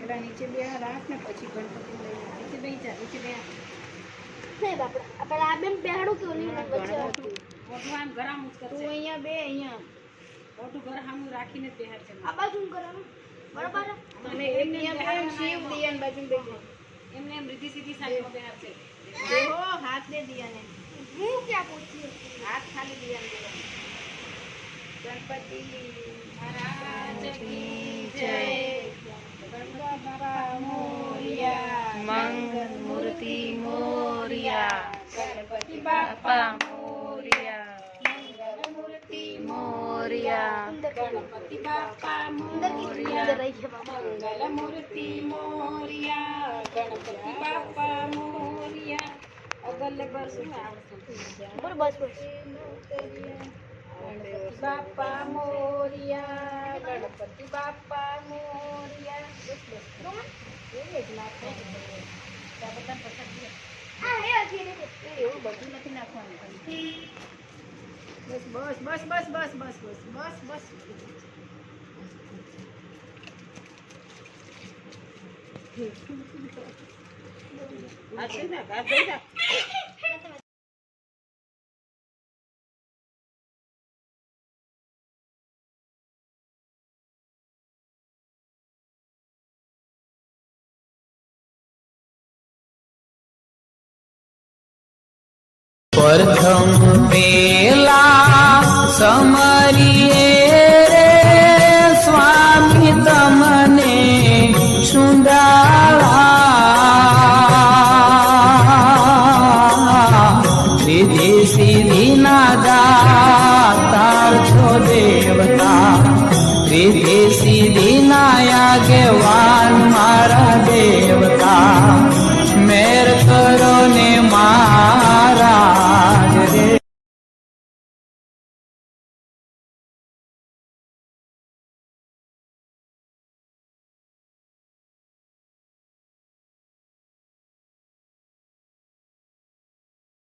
પેલા નીચે બે રાખ ને પછી ગણપતિ લઈને નીચે બે જા નીચે બે નહીં બાપડા આપણે આ બેન બેહાડું કે ઓલી વચ્ચે મોટું આમ ગરમ કરશે તું અહીંયા બે અહીંયા મોટું ઘર સામું રાખીને જ બેહાડ છે આ બાજુ કરવાનું બરાબર અને એમને એમ શિવ દિયાન બાજુ બેસે એમને એમ રીધી સીધી સાઈડમાં બેહાડ છે દેહો હાથ દે દિયાને હું ક્યાં પૂછી હાથ ખાલી દિયાન દે ગણપતિ મહારાજ કી જય ગણપતિ બાપા મોરિયા મંગલ મૂર્તિ મોરિયા ગણપતિ બાપા મોરિયા મંગલ મૂર્તિ મોરિયા ગણપતિ બાપા મોરિયા મંગલ મૂર્તિ મોરિયા ગણપતિ બાપા મોરિયા અગલ બસ બોલ બસ બસ ગણપતિ બાપા મોરિયા ગણપતિ બાપા મોરિયા બસ બસ એ જ નાખો બધા પસંદ આ હે અજી રે એવું બધું નથી નાખવાનું બસ બસ બસ બસ બસ બસ બસ બસ બસ આ છે ને આ દઈ દે प्रथम बेला समरिए रे स्वामी तमने सुंदरा रिधि सिद्धि दातार छो देवता रिधि सिद्धि नाया के वान मारा